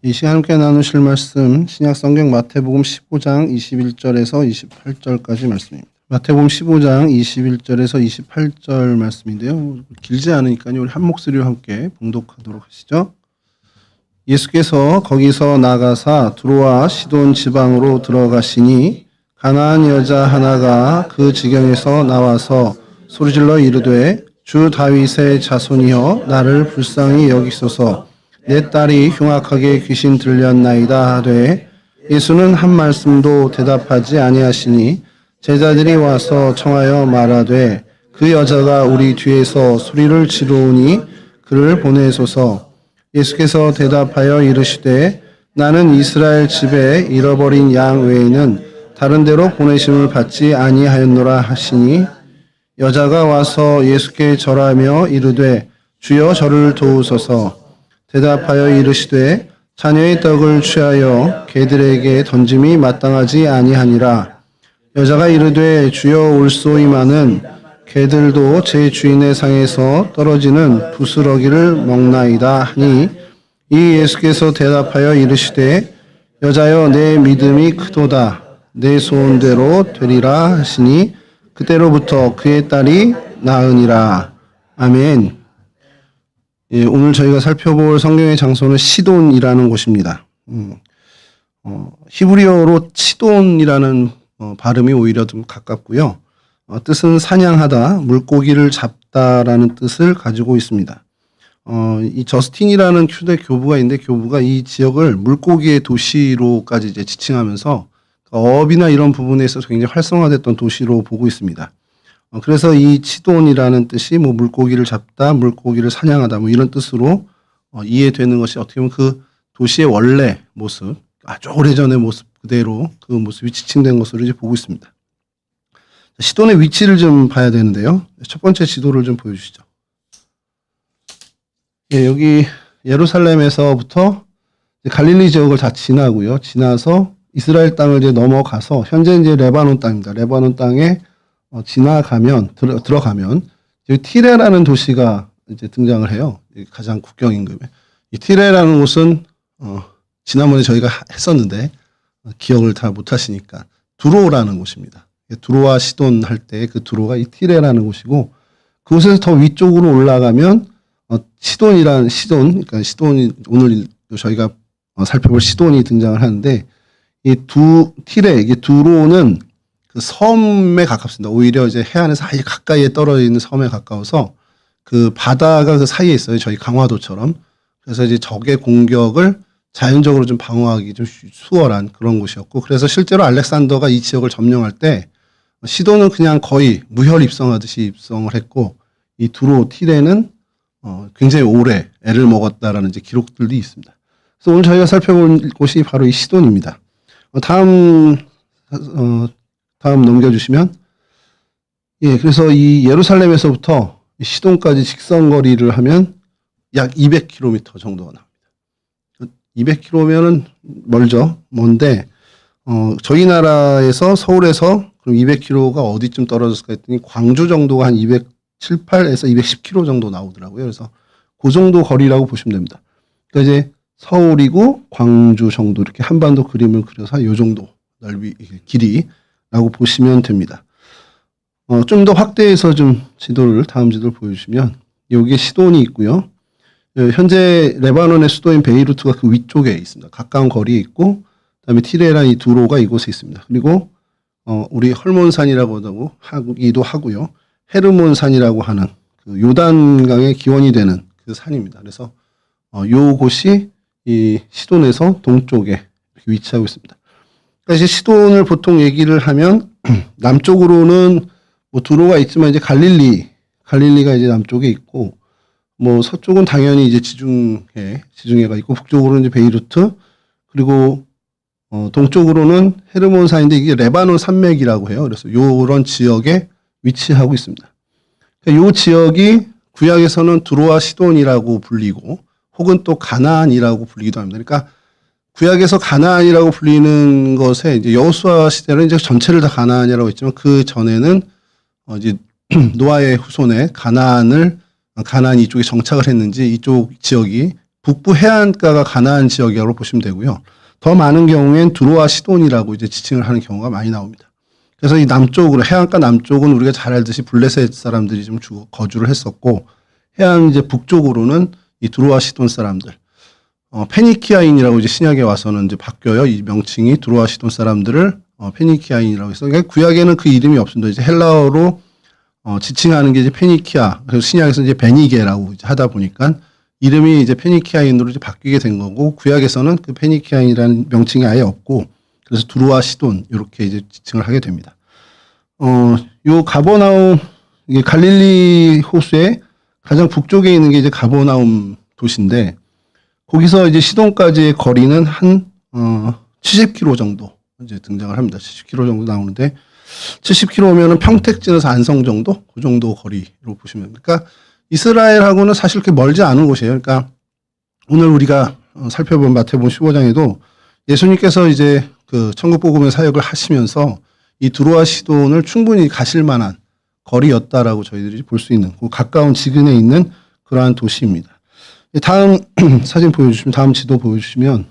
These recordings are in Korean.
이 시간 함께 나누실 말씀 신약 성경 마태복음 15장 21절에서 28절까지 말씀입니다. 마태복음 15장 21절에서 28절 말씀인데요. 길지 않으니까요. 우리 한 목소리로 함께 봉독하도록 하시죠. 예수께서 거기서 나가사 두로와 시돈 지방으로 들어가시니 가나안 여자 하나가 그 지경에서 나와서 소리질러 이르되 주 다윗의 자손이여 나를 불쌍히 여기소서 내 딸이 흉악하게 귀신 들렸나이다 하되 예수는 한 말씀도 대답하지 아니하시니 제자들이 와서 청하여 말하되 그 여자가 우리 뒤에서 소리를 지르오니 그를 보내소서. 예수께서 대답하여 이르시되 나는 이스라엘 집에 잃어버린 양 외에는 다른 데로 보내심을 받지 아니하였노라 하시니 여자가 와서 예수께 절하며 이르되 주여 저를 도우소서. 대답하여 이르시되 자녀의 떡을 취하여 개들에게 던짐이 마땅하지 아니하니라. 여자가 이르되 주여 올소이마는 개들도 제 주인의 상에서 떨어지는 부스러기를 먹나이다 하니 이 예수께서 대답하여 이르시되 여자여 내 믿음이 크도다 내 소원대로 되리라 하시니 그때로부터 그의 딸이 나으니라. 아멘. 예, 오늘 저희가 살펴볼 성경의 장소는 시돈이라는 곳입니다. 히브리어로 치돈이라는 발음이 오히려 좀 가깝고요. 뜻은 사냥하다, 물고기를 잡다라는 뜻을 가지고 있습니다. 이 저스틴이라는 휴대 교부가 있는데 교부가 이 지역을 물고기의 도시로까지 이제 지칭하면서 어업이나 이런 부분에 있어서 굉장히 활성화됐던 도시로 보고 있습니다. 그래서 이 치돈이라는 뜻이 뭐 물고기를 잡다, 물고기를 사냥하다 뭐 이런 뜻으로 이해되는 것이 어떻게 보면 그 도시의 원래 모습, 아주 오래전의 모습 그대로 그 모습이 지칭된 것으로 이제 보고 있습니다. 시돈의 위치를 좀 봐야 되는데요. 첫 번째 지도를 좀 보여주시죠. 예, 여기 예루살렘에서부터 갈릴리 지역을 다 지나고요. 지나서 이스라엘 땅을 이제 넘어가서 현재 이제 레바논 땅입니다. 레바논 땅에 지나가면 들어가면 티레라는 도시가 이제 등장을 해요. 가장 국경 인근에. 이 티레라는 곳은 지난번에 저희가 했었는데 기억을 잘 못하시니까 두로라는 곳입니다. 두로와 시돈 할 때 그 두로가 이 티레라는 곳이고 그곳에서 더 위쪽으로 올라가면 시돈 그러니까 시돈이 오늘 저희가 살펴볼 시돈이 등장을 하는데 이 티레 이게 두로는 그 섬에 가깝습니다. 오히려 이제 해안에서 아주 가까이에 떨어져 있는 섬에 가까워서 그 바다가 그 사이에 있어요. 저희 강화도처럼. 그래서 이제 적의 공격을 자연적으로 좀 방어하기 좀 수월한 그런 곳이었고, 그래서 실제로 알렉산더가 이 지역을 점령할 때 시돈은 그냥 거의 무혈 입성하듯이 입성을 했고, 이 두로 티레는 굉장히 오래 애를 먹었다라는 이제 기록들도 있습니다. 그래서 오늘 저희가 살펴볼 곳이 바로 이 시돈입니다. 다음 넘겨주시면, 예, 그래서 이 예루살렘에서부터 시돈까지 직선거리를 하면 약 200km 정도가 나옵니다. 200km면은 멀죠. 먼데, 저희 나라에서 서울에서 그럼 200km가 어디쯤 떨어졌을까 했더니 광주 정도가 한 278에서 210km 정도 나오더라고요. 그래서 그 정도 거리라고 보시면 됩니다. 그러니까 이제 서울이고 광주 정도 이렇게 한반도 그림을 그려서 이 정도 넓이, 길이라고 보시면 됩니다. 좀 더 확대해서 좀 다음 지도를 보여주시면 여기에 시돈이 있고요. 현재 레바논의 수도인 베이루트가 그 위쪽에 있습니다. 가까운 거리에 있고, 그다음에 티레라 이 두로가 이곳에 있습니다. 그리고 우리 헐몬산이라고 하기도 하고요. 헤르몬산이라고 하는 그 요단강의 기원이 되는 그 산입니다. 그래서 요 곳이 이 시돈에서 동쪽에 이렇게 위치하고 있습니다. 그러니까 이제 시돈을 보통 얘기를 하면 남쪽으로는 뭐 두로가 있지만 이제 갈릴리가 이제 남쪽에 있고, 뭐 서쪽은 당연히 이제 지중해가 있고, 북쪽으로는 이제 베이루트, 그리고 동쪽으로는 헤르몬산인데 이게 레바논 산맥이라고 해요. 그래서 요런 지역에 위치하고 있습니다. 그러니까 요 지역이 구약에서는 두로와 시돈이라고 불리고, 혹은 또 가나안이라고 불리기도 합니다. 그러니까 구약에서 가나안이라고 불리는 것에 이제 여호수아 시대는 이제 전체를 다 가나안이라고 했지만 그 전에는 이제 노아의 후손에 가나안 이쪽에 정착을 했는지 이쪽 지역이 북부 해안가가 가나안 지역이라고 보시면 되고요. 더 많은 경우엔 두로와 시돈이라고 이제 지칭을 하는 경우가 많이 나옵니다. 그래서 이 남쪽으로 해안가 남쪽은 우리가 잘 알듯이 블레셋 사람들이 좀 거주를 했었고 해안 이제 북쪽으로는 이 두로와 시돈 사람들, 페니키아인이라고 이제 신약에 와서는 이제 바뀌어요. 이 명칭이 두로와 시돈 사람들을 페니키아인이라고 해서 그러니까 구약에는 그 이름이 없습니다. 이제 헬라어로 지칭하는 게 이제 페니키아, 그래서 신약에서 이제 베니게라고 이제 하다 보니까 이름이 이제 페니키아인으로 이제 바뀌게 된 거고 구약에서는 그 페니키아인이라는 명칭이 아예 없고 그래서 두로와 시돈 이렇게 이제 지칭을 하게 됩니다. 요 가버나움 이게 갈릴리 호수의 가장 북쪽에 있는 게 이제 가버나움 도시인데 거기서 이제 시돈까지의 거리는 한 70km 정도 이제 등장을 합니다. 70km 정도 나오는데 70km면은 평택진에서 안성 정도 그 정도 거리로 보시면 됩니다. 그러니까 이스라엘하고는 사실 그렇게 멀지 않은 곳이에요. 그러니까 오늘 우리가 살펴본 마태복음 15장에도 예수님께서 이제 그 천국복음의 사역을 하시면서 이 두로와 시돈을 충분히 가실 만한 거리였다라고 저희들이 볼 수 있는 그 가까운 지근에 있는 그러한 도시입니다. 다음 사진 보여주시면 다음 지도 보여주시면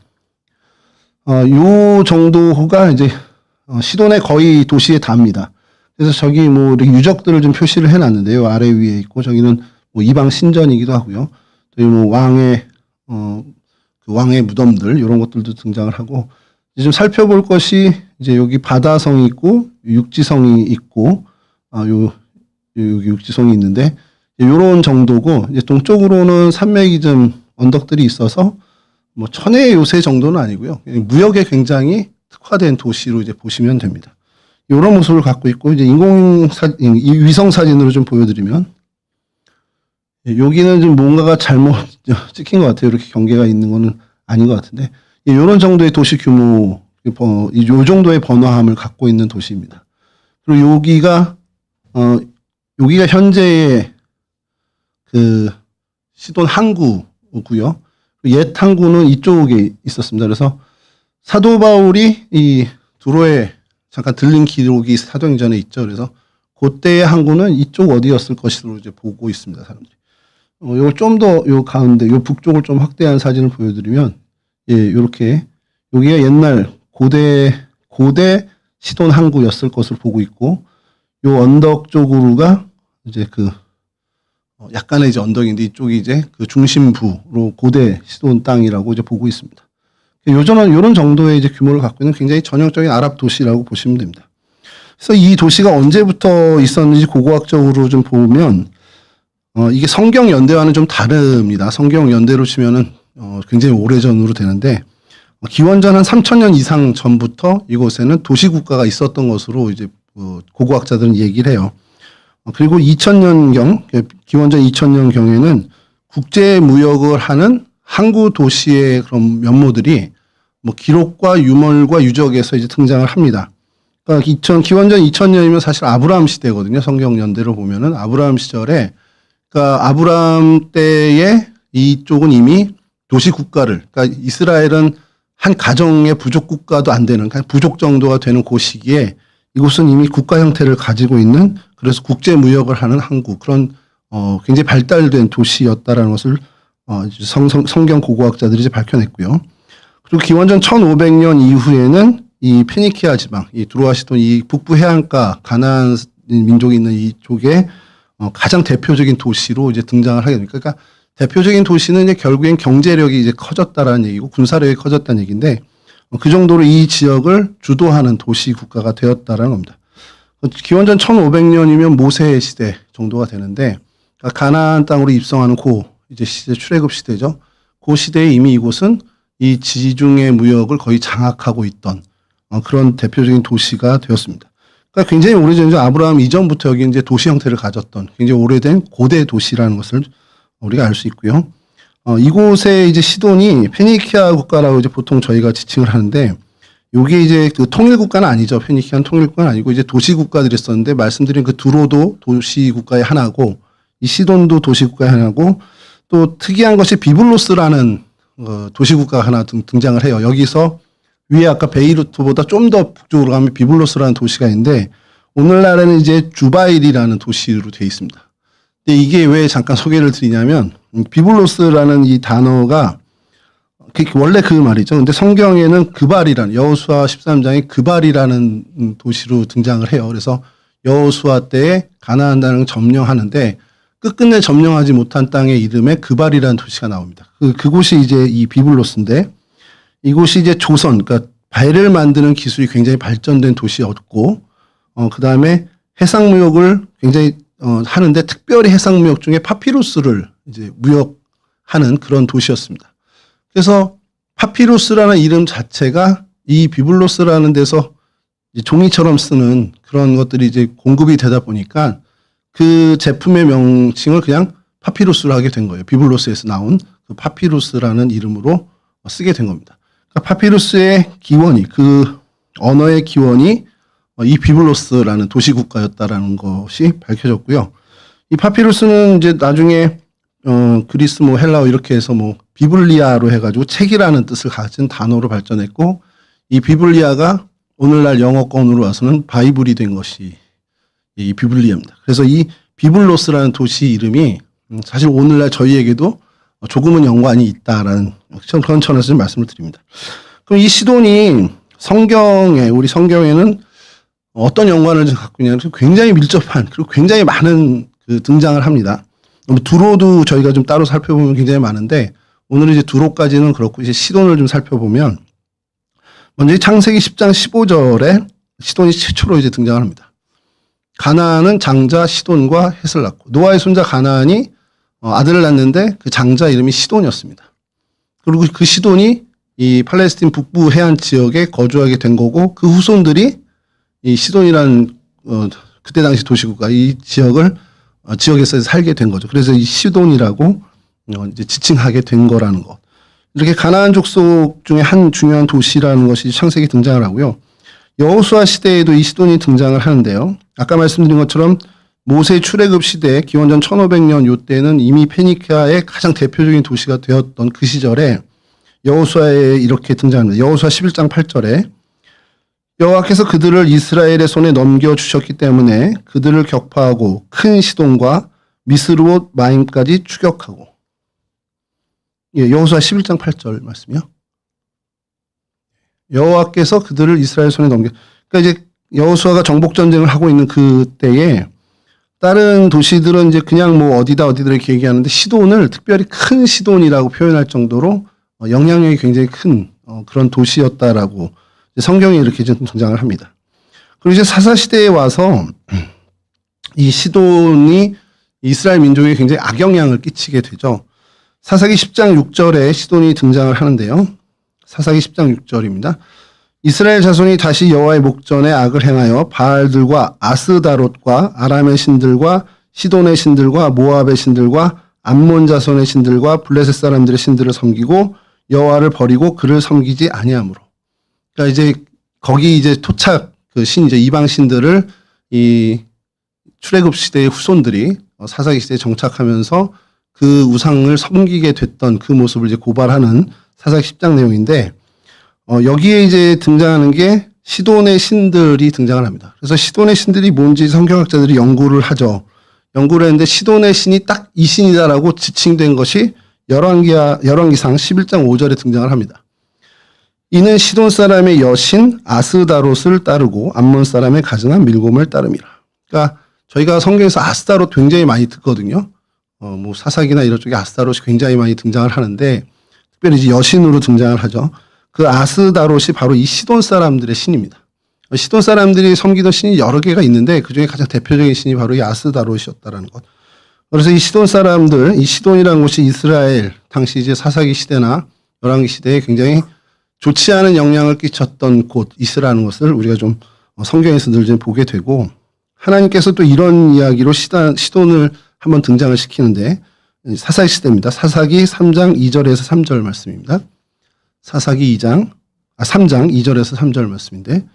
요 정도가 이제 시돈의 거의 도시에 닿습니다. 그래서 저기 뭐 이렇게 유적들을 좀 표시를 해놨는데요. 아래 위에 있고 저기는 뭐 이방 신전이기도 하고요. 또 뭐 왕의 그 왕의 무덤들 이런 것들도 등장을 하고 이제 좀 살펴볼 것이 이제 여기 바다성이 있고 육지성이 있고 여기 육지성이 있는데 이런 정도고 이제 동쪽으로는 산맥이 좀 언덕들이 있어서 뭐 천혜의 요새 정도는 아니고요. 무역에 굉장히 특화된 도시로 이제 보시면 됩니다. 이런 모습을 갖고 있고 이제 위성 사진으로 좀 보여드리면 여기는 좀 뭔가가 잘못 찍힌 것 같아요. 이렇게 경계가 있는 거는 아닌 것 같은데 이런 정도의 도시 규모, 이 정도의 번화함을 갖고 있는 도시입니다. 그리고 여기가 현재의 그 시돈 항구고요. 옛 항구는 이쪽에 있었습니다. 그래서 사도 바울이 이 두로에 잠깐 들린 기록이 사도행전에 있죠. 그래서 그때의 항구는 이쪽 어디였을 것으로 이제 보고 있습니다, 사람들이. 요걸 좀 더 요 가운데, 요 북쪽을 좀 확대한 사진을 보여드리면, 예, 요렇게 여기가 옛날 고대 시돈 항구였을 것으로 보고 있고, 요 언덕 쪽으로가 이제 그 약간의 이제 언덕인데 이쪽이 이제 그 중심부로 고대 시돈 땅이라고 이제 보고 있습니다. 요런 정도의 이제 규모를 갖고 있는 굉장히 전형적인 아랍 도시라고 보시면 됩니다. 그래서 이 도시가 언제부터 있었는지 고고학적으로 좀 보면, 이게 성경 연대와는 좀 다릅니다. 성경 연대로 치면은, 굉장히 오래전으로 되는데, 기원전 한 3000년 이상 전부터 이곳에는 도시국가가 있었던 것으로 이제, 고고학자들은 얘기를 해요. 그리고 2000년경, 기원전 2000년경에는 국제 무역을 하는 항구 도시의 그런 면모들이 뭐 기록과 유물과 유적에서 이제 등장을 합니다. 그러니까 기원전 2000년이면 사실 아브라함 시대거든요. 성경 연대로 보면은 아브라함 시절에 그러니까 아브라함 때에 이쪽은 이미 도시 국가를 그러니까 이스라엘은 한 가정의 부족 국가도 안 되는 그냥 부족 정도가 되는 그 시기에 이곳은 이미 국가 형태를 가지고 있는 그래서 국제 무역을 하는 항구 그런 굉장히 발달된 도시였다라는 것을 성경 고고학자들이 이제 밝혀냈고요. 그리고 기원전 1500년 이후에는 이 페니키아 지방, 이 두로와 시돈 이 북부 해안가 가나안 민족이 있는 이쪽에 가장 대표적인 도시로 이제 등장을 하게 됩니다. 그러니까 대표적인 도시는 이제 결국엔 경제력이 이제 커졌다라는 얘기고 군사력이 커졌다는 얘기인데 그 정도로 이 지역을 주도하는 도시 국가가 되었다라는 겁니다. 기원전 1500년이면 모세 시대 정도가 되는데 그러니까 가나안 땅으로 입성하는 이제 시대 출애굽 시대죠. 그 시대에 이미 이곳은 이 지중해 무역을 거의 장악하고 있던 그런 대표적인 도시가 되었습니다. 그러니까 굉장히 오래전이죠. 아브라함 이전부터 여기 이제 도시 형태를 가졌던 굉장히 오래된 고대 도시라는 것을 우리가 알 수 있고요. 이곳에 이제 시돈이 페니키아 국가라고 이제 보통 저희가 지칭을 하는데 요게 이제 그 통일 국가는 아니죠. 페니키아는 통일 국가는 아니고 이제 도시 국가들이 있었는데 말씀드린 그 두로도 도시 국가의 하나고 이 시돈도 도시 국가의 하나고 또 특이한 것이 비블로스라는 도시 국가가 하나 등장을 해요. 여기서 위에 아까 베이루트보다 좀 더 북쪽으로 가면 비블로스라는 도시가 있는데 오늘날에는 이제 주바일이라는 도시로 되어 있습니다. 이게 왜 잠깐 소개를 드리냐면 비블로스라는 이 단어가 원래 그 말이죠. 근데 성경에는 그발이라는 여호수아 13장에 그발이라는 도시로 등장을 해요. 그래서 여호수아 때에 가나안 땅을 점령하는데 끝끝내 점령하지 못한 땅의 이름에 그발이라는 도시가 나옵니다. 그곳이 이제 이 비블로스인데 이곳이 이제 조선, 그러니까 배를 만드는 기술이 굉장히 발전된 도시였고, 그 다음에 해상무역을 굉장히 하는데 특별히 해상무역 중에 파피루스를 이제 무역하는 그런 도시였습니다. 그래서 파피루스라는 이름 자체가 이 비블로스라는 데서 종이처럼 쓰는 그런 것들이 이제 공급이 되다 보니까 그 제품의 명칭을 그냥 파피루스로 하게 된 거예요. 비블로스에서 나온 그 파피루스라는 이름으로 쓰게 된 겁니다. 그러니까 파피루스의 기원이, 그 언어의 기원이 이 비블로스라는 도시국가였다라는 것이 밝혀졌고요. 이 파피루스는 이제 나중에 그리스 뭐 헬라어 이렇게 해서 뭐 비블리아로 해가지고 책이라는 뜻을 가진 단어로 발전했고, 이 비블리아가 오늘날 영어권으로 와서는 바이블이 된 것이 이 비블리아입니다. 그래서 이 비블로스라는 도시 이름이 사실 오늘날 저희에게도 조금은 연관이 있다라는 그런 차원에서 좀 말씀을 드립니다. 그럼 이 시돈이 우리 성경에는 어떤 연관을 갖고 있냐면 굉장히 밀접한, 그리고 굉장히 많은 그 등장을 합니다. 두로도 저희가 좀 따로 살펴보면 굉장히 많은데, 오늘은 이제 두로까지는 그렇고, 이제 시돈을 좀 살펴보면, 먼저 창세기 10장 15절에 시돈이 최초로 이제 등장을 합니다. 가나안은 장자 시돈과 헷을 낳고, 노아의 손자 가나안이 아들을 낳는데 그 장자 이름이 시돈이었습니다. 그리고 그 시돈이 이 팔레스틴 북부 해안 지역에 거주하게 된 거고, 그 후손들이 이 시돈이라는 그때 당시 도시국가 이 지역에서 살게 된 거죠. 그래서 이 시돈이라고 이제 지칭하게 된 거라는 것. 이렇게 가나안 족속 중에 한 중요한 도시라는 것이 창세기 등장을 하고요. 여호수아 시대에도 이 시돈이 등장을 하는데요. 아까 말씀드린 것처럼 모세 출애굽 시대 기원전 1500년 요때는 이미 페니키아의 가장 대표적인 도시가 되었던 그 시절에 여호수아에 이렇게 등장합니다. 여호수아 11장 8절에 여호와께서 그들을 이스라엘의 손에 넘겨주셨기 때문에 그들을 격파하고 큰 시돈과 미스르옷 마임까지 추격하고. 예, 여호수아 11장 8절 말씀이요. 여호와께서 그들을 이스라엘 손에 그러니까 이제 여호수아가 정복 전쟁을 하고 있는 그때에 다른 도시들은 이제 그냥 뭐 어디다 이렇게 얘기하는데 시돈을 특별히 큰 시돈이라고 표현할 정도로 영향력이 굉장히 큰 그런 도시였다라고 성경에 이렇게 좀 등장을 합니다. 그리고 이제 사사 시대에 와서 이 시돈이 이스라엘 민족에 굉장히 악영향을 끼치게 되죠. 사사기 10장 6절에 시돈이 등장을 하는데요. 사사기 10장 6절입니다. 이스라엘 자손이 다시 여호와의 목전에 악을 행하여 바알들과 아스다롯과 아람의 신들과 시돈의 신들과 모압의 신들과 암몬 자손의 신들과 블레셋 사람들의 신들을 섬기고 여호와를 버리고 그를 섬기지 아니하므로. 그러니까 이제 거기 이제 토착 그 신 이제 이방 신들을 이 출애굽 시대의 후손들이 사사기 시대에 정착하면서 그 우상을 섬기게 됐던 그 모습을 이제 고발하는 사사기 10장 내용인데, 여기에 이제 등장하는 게 시돈의 신들이 등장을 합니다. 그래서 시돈의 신들이 뭔지 성경학자들이 연구를 하죠. 연구를 했는데 시돈의 신이 딱 이 신이다라고 지칭된 것이 열왕기상 11장 5절에 등장을 합니다. 이는 시돈 사람의 여신 아스다롯을 따르고 암몬 사람의 가증한 밀곰을 따름이라. 그러니까 저희가 성경에서 아스다롯 굉장히 많이 듣거든요. 뭐 사사기나 이런 쪽에 아스다롯이 굉장히 많이 등장을 하는데, 특별히 이제 여신으로 등장을 하죠. 그 아스다롯이 바로 이 시돈 사람들의 신입니다. 시돈 사람들이 섬기던 신이 여러 개가 있는데 그 중에 가장 대표적인 신이 바로 이 아스다롯이었다라는 것. 그래서 이 시돈 사람들, 이 시돈이라는 곳이 이스라엘 당시 이제 사사기 시대나 열왕기 시대에 굉장히 좋지 않은 영향을 끼쳤던 곳이라는 것을 우리가 좀 성경에서 늘 좀 보게 되고, 하나님께서 또 이런 이야기로 시돈을 한번 등장을 시키는데, 사사기 시대입니다. 사사기 3장 2절에서 3절 말씀입니다. 사사기 3장 2절에서 3절 말씀인데,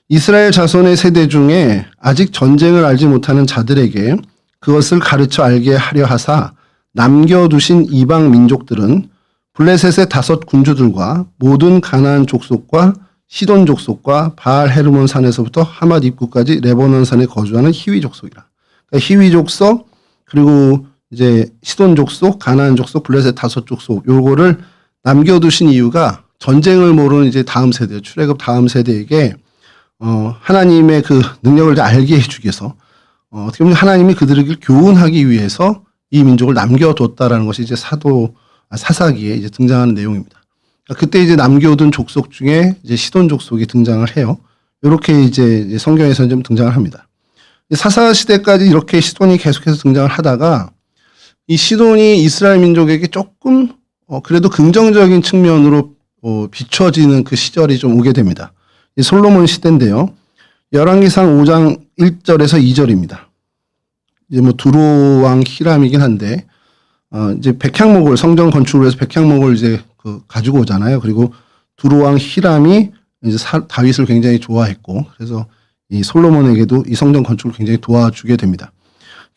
이스라엘 자손의 세대 중에 아직 전쟁을 알지 못하는 자들에게 그것을 가르쳐 알게 하려 하사 남겨두신 이방 민족들은 블레셋의 5 군주들과 모든 가나안 족속과 시돈 족속과 바알 헤르몬 산에서부터 하맛 입구까지 레바논 산에 거주하는 히위 족속이라. 그러니까 히위 족속, 그리고 이제 시돈 족속, 가나안 족속, 블레셋 다섯 족속 요거를 남겨두신 이유가 전쟁을 모르는 이제 다음 세대, 출애굽 다음 세대에게 하나님의 그 능력을 알게 해주기 위해서 어떻게 보면 하나님이 그들에게 교훈하기 위해서 이 민족을 남겨뒀다라는 것이 이제 사사기에 이제 등장하는 내용입니다. 그때 이제 남겨둔 족속 중에 이제 시돈 족속이 등장을 해요. 이렇게 이제 성경에서는 좀 등장을 합니다. 사사 시대까지 이렇게 시돈이 계속해서 등장을 하다가 이 시돈이 이스라엘 민족에게 조금 그래도 긍정적인 측면으로 비춰지는 그 시절이 좀 오게 됩니다. 이 솔로몬 시대인데요. 열왕기상 5장 1절에서 2절입니다. 이제 뭐 두로 왕 히람이긴 한데 이제 백향목을 성전 건축을 해서 백향목을 이제 가지고 오잖아요. 그리고 두로 왕 히람이 이제 다윗을 굉장히 좋아했고 그래서 이 솔로몬에게도 이 성전 건축을 굉장히 도와주게 됩니다.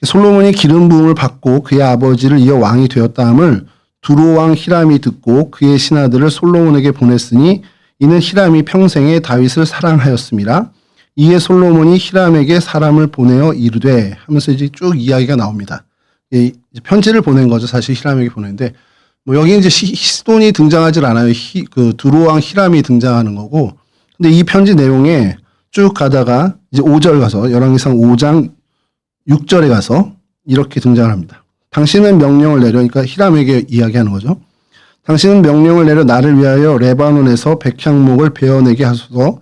솔로몬이 기름 부음을 받고 그의 아버지를 이어 왕이 되었다함을 두로 왕 히람이 듣고 그의 신하들을 솔로몬에게 보냈으니 이는 히람이 평생에 다윗을 사랑하였음이라. 이에 솔로몬이 히람에게 사람을 보내어 이르되 하면서 이제 쭉 이야기가 나옵니다. 편지를 보낸 거죠. 사실 히람에게 보냈는데 뭐 여기 이제 시돈이 등장하질 않아요. 그 두로 왕 히람이 등장하는 거고. 근데 이 편지 내용에 쭉 가다가 이제 5절 가서 열왕기상 5장 6절에 가서 이렇게 등장을 합니다. 당신은 명령을 내려, 그러니까 히람에게 이야기하는 거죠. 당신은 명령을 내려 나를 위하여 레바논에서 백향목을 베어내게 하소서.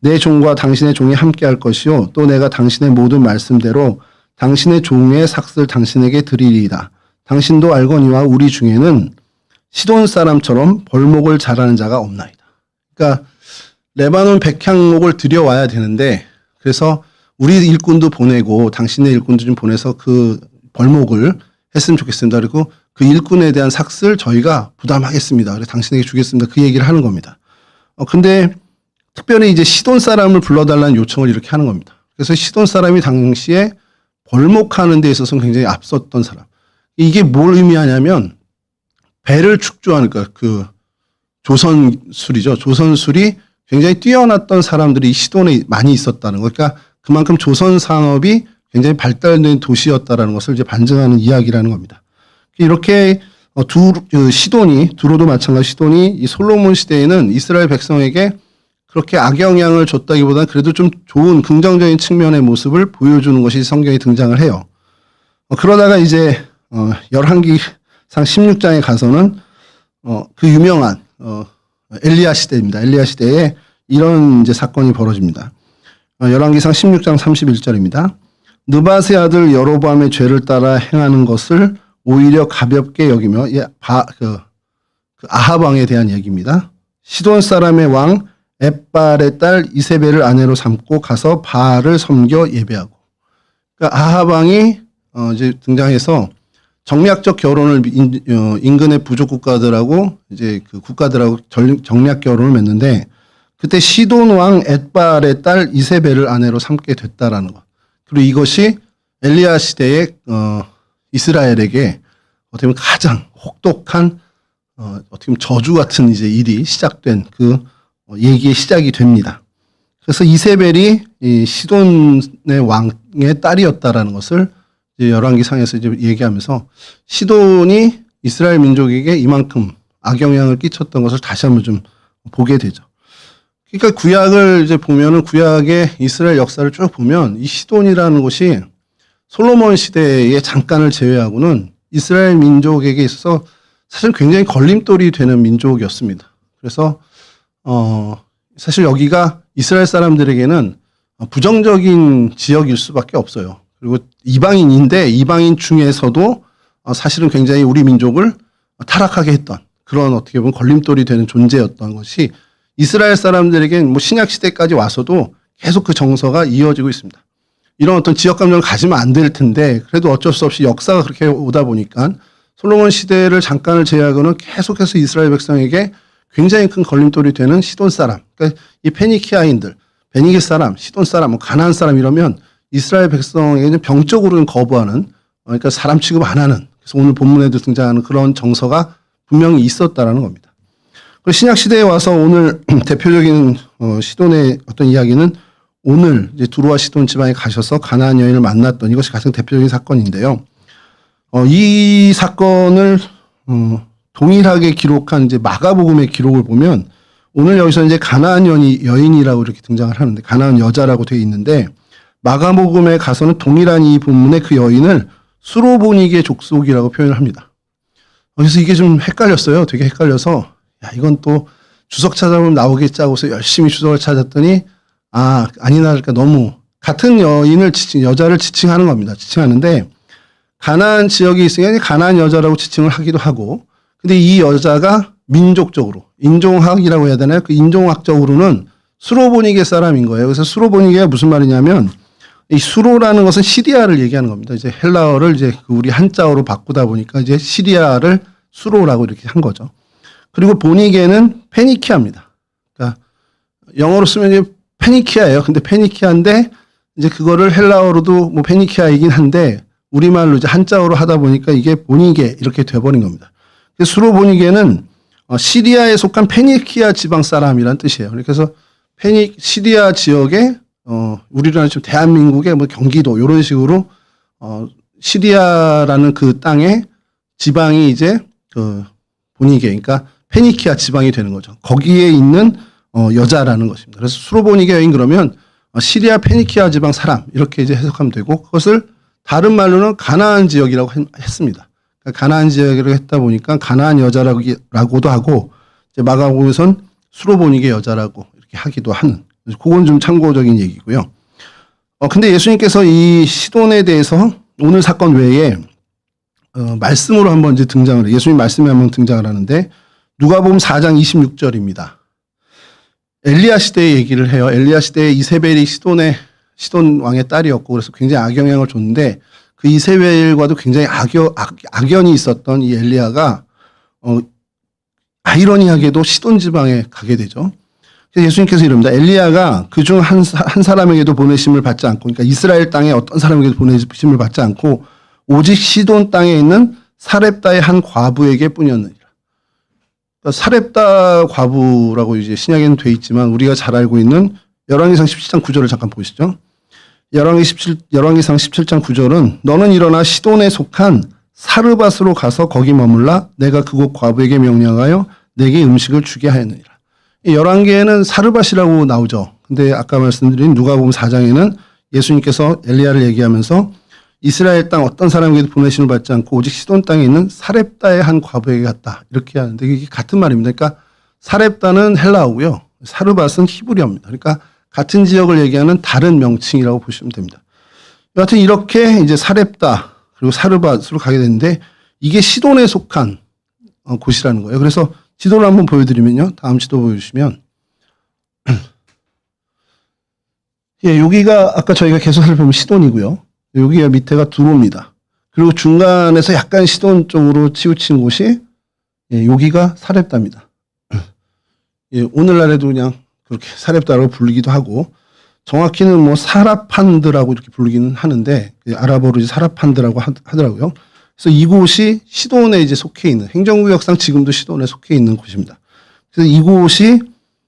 내 종과 당신의 종이 함께 할 것이요 또 내가 당신의 모든 말씀대로 당신의 종의 삭슬 당신에게 드리리이다. 당신도 알거니와 우리 중에는 시돈 사람처럼 벌목을 잘하는 자가 없나이다. 그러니까 레바논 백향목을 들여와야 되는데 그래서 우리 일꾼도 보내고 당신의 일꾼도 좀 보내서 그 벌목을 했으면 좋겠습니다. 그리고 그 일꾼에 대한 삭슬 저희가 부담하겠습니다. 그래서 당신에게 주겠습니다. 그 얘기를 하는 겁니다. 근데 특별히 이제 시돈 사람을 불러달라는 요청을 이렇게 하는 겁니다. 그래서 시돈 사람이 당시에 벌목하는 데 있어서는 굉장히 앞섰던 사람. 이게 뭘 의미하냐면 배를 축조하는 그 조선술이죠. 조선술이 굉장히 뛰어났던 사람들이 시돈에 많이 있었다는 거. 그러니까 그만큼 조선 산업이 굉장히 발달된 도시였다라는 것을 이제 반증하는 이야기라는 겁니다. 이렇게 시돈이 두로도 마찬가지 시돈이 이 솔로몬 시대에는 이스라엘 백성에게 그렇게 악영향을 줬다기보다는 그래도 좀 좋은 긍정적인 측면의 모습을 보여주는 것이 성경에 등장을 해요. 그러다가 이제 열왕기상 16장에 가서는 그 유명한 엘리야 시대입니다. 엘리야 시대에 이런 이제 사건이 벌어집니다. 열왕기상 16장 31절입니다. 느밧의 아들 여로보암의 죄를 따라 행하는 것을 오히려 가볍게 여기며 그 아합 왕에 대한 얘기입니다. 시돈 사람의 왕 엣발의 딸 이세벨을 아내로 삼고 가서 바알을 섬겨 예배하고. 그러니까 아합 왕이 이제 등장해서 정략적 결혼을 인근의 부족 국가들하고 이제 그 국가들하고 정략 결혼을 맺는데 그때 시돈 왕 엣발의 딸 이세벨을 아내로 삼게 됐다라는 것. 그리고 이것이 엘리야 시대의 이스라엘에게 어떻게 보면 가장 혹독한 어떻게 보면 저주 같은 이제 일이 시작된 그 얘기의 시작이 됩니다. 그래서 이세벨이 이 시돈의 왕의 딸이었다라는 것을 이제 열왕기상에서 이제 얘기하면서 시돈이 이스라엘 민족에게 이만큼 악영향을 끼쳤던 것을 다시 한번 좀 보게 되죠. 그러니까 구약을 이제 보면은 구약의 이스라엘 역사를 쭉 보면 이 시돈이라는 곳이 솔로몬 시대에 잠깐을 제외하고는 이스라엘 민족에게 있어서 사실 굉장히 걸림돌이 되는 민족이었습니다. 그래서 사실 여기가 이스라엘 사람들에게는 부정적인 지역일 수밖에 없어요. 그리고 이방인인데 이방인 중에서도 사실은 굉장히 우리 민족을 타락하게 했던 그런 어떻게 보면 걸림돌이 되는 존재였던 것이 이스라엘 사람들에겐 뭐 신약 시대까지 와서도 계속 그 정서가 이어지고 있습니다. 이런 어떤 지역 감정을 가지면 안 될 텐데 그래도 어쩔 수 없이 역사가 그렇게 오다 보니까 솔로몬 시대를 잠깐을 제외하고는 계속해서 이스라엘 백성에게 굉장히 큰 걸림돌이 되는 시돈 사람, 그러니까 이 페니키아인들, 베니게 사람, 시돈 사람, 뭐 가나안 사람 이러면 이스라엘 백성에게는 병적으로는 거부하는, 그러니까 사람 취급 안 하는, 그래서 오늘 본문에도 등장하는 그런 정서가 분명히 있었다라는 겁니다. 그리고 신약 시대에 와서 오늘 대표적인 시돈의 어떤 이야기는 오늘 이제 두로와 시돈 지방에 가셔서 가나안 여인을 만났던 이것이 가장 대표적인 사건인데요. 이 사건을 동일하게 기록한 이제 마가복음의 기록을 보면 오늘 여기서 이제 가나안 여인이라고 이렇게 등장을 하는데 가나안 여자라고 되어 있는데 마가복음에 가서는 동일한 이 본문의 그 여인을 수로보니게 족속이라고 표현을 합니다. 그래서 이게 좀 헷갈렸어요. 되게 헷갈려서 야 이건 또 주석 찾아보면 나오겠지 하고서 열심히 주석을 찾았더니 아니나 그러니까 너무 같은 여자를 지칭하는 겁니다. 지칭하는데 가나안 지역에 있으니 가나안 여자라고 지칭을 하기도 하고 근데 이 여자가 민족적으로 인종학이라고 해야 되나요? 그 인종학적으로는 수로보니게 사람인 거예요. 그래서 수로보니게가 무슨 말이냐면 이 수로라는 것은 시리아를 얘기하는 겁니다. 이제 헬라어를 이제 우리 한자어로 바꾸다 보니까 이제 시리아를 수로라고 이렇게 한 거죠. 그리고 보니게는 페니키아입니다. 그러니까 영어로 쓰면 이제 페니키아예요. 근데 페니키아인데 이제 그거를 헬라어로도 뭐 페니키아이긴 한데 우리말로 이제 한자어로 하다 보니까 이게 보니게 이렇게 돼버린 겁니다. 수로 보니게는 시리아에 속한 페니키아 지방 사람이란 뜻이에요. 그래서 시리아 지역에 우리나라 지금 대한민국의 뭐 경기도 이런 식으로 시리아라는 그 땅에 지방이 이제 보니게 그러니까 페니키아 지방이 되는 거죠. 거기에 있는 여자라는 것입니다. 그래서 수로보니게 여인 그러면 시리아 페니키아 지방 사람 이렇게 이제 해석하면 되고 그것을 다른 말로는 가나안 지역이라고 했습니다. 그러니까 가나안 지역이라고 했다 보니까 가나안 여자라고도 하고 이제 마가복음에선 수로보니게 여자라고 이렇게 하기도 하는. 그건 좀 참고적인 얘기고요. 근데 예수님께서 이 시돈에 대해서 오늘 사건 외에 말씀으로 한번 이제 등장을 해요. 예수님 말씀에 한번 등장을 하는데 누가복음 4장 26절입니다. 엘리야 시대의 얘기를 해요. 엘리야 시대에 이세벨이 시돈 왕의 딸이었고 그래서 굉장히 악영향을 줬는데 그 이세벨과도 굉장히 악연이 있었던 이 엘리야가 아이러니하게도 시돈 지방에 가게 되죠. 그래서 예수님께서 이럽니다. 엘리야가 그중 한 사람에게도 보내심을 받지 않고 그러니까 이스라엘 땅에 어떤 사람에게도 보내심을 받지 않고 오직 시돈 땅에 있는 사렙다의 한 과부에게 뿐이었느니라. 그러니까 사렙다 과부라고 이제 신약에는 돼 있지만 우리가 잘 알고 있는 열왕기상 17장 9절을 잠깐 보시죠. 열왕기상 17장 9절은 너는 일어나 시돈에 속한 사르밧으로 가서 거기 머물라 내가 그곳 과부에게 명령하여 내게 음식을 주게 하였느니라. 열왕기에는 사르밧이라고 나오죠. 근데 아까 말씀드린 누가복음 4장에는 예수님께서 엘리야를 얘기하면서 이스라엘 땅 어떤 사람에게도 보내심을 받지 않고 오직 시돈 땅에 있는 사렙다의 한 과부에게 갔다. 이렇게 하는데 이게 같은 말입니다. 그러니까 사렙다는 헬라어고요. 사르밧은 히브리어입니다. 그러니까 같은 지역을 얘기하는 다른 명칭이라고 보시면 됩니다. 여하튼 이렇게 이제 사렙다 그리고 사르밧으로 가게 되는데 이게 시돈에 속한 곳이라는 거예요. 그래서 지도를 한번 보여드리면요. 다음 지도 보여주시면 예, 여기가 아까 저희가 계속 살펴보면 시돈이고요. 여기가 밑에가 두로입니다. 그리고 중간에서 약간 시돈 쪽으로 치우친 곳이 예, 여기가 사렙다입니다. 예, 오늘날에도 그냥 그렇게 사렙다라고 부르기도 하고 정확히는 뭐 사라판드라고 이렇게 부르기는 하는데 아랍어로 이제 사라판드라고 하더라고요. 그래서 이곳이 시돈에 이제 속해 있는 행정구역상 지금도 시돈에 속해 있는 곳입니다. 그래서 이곳이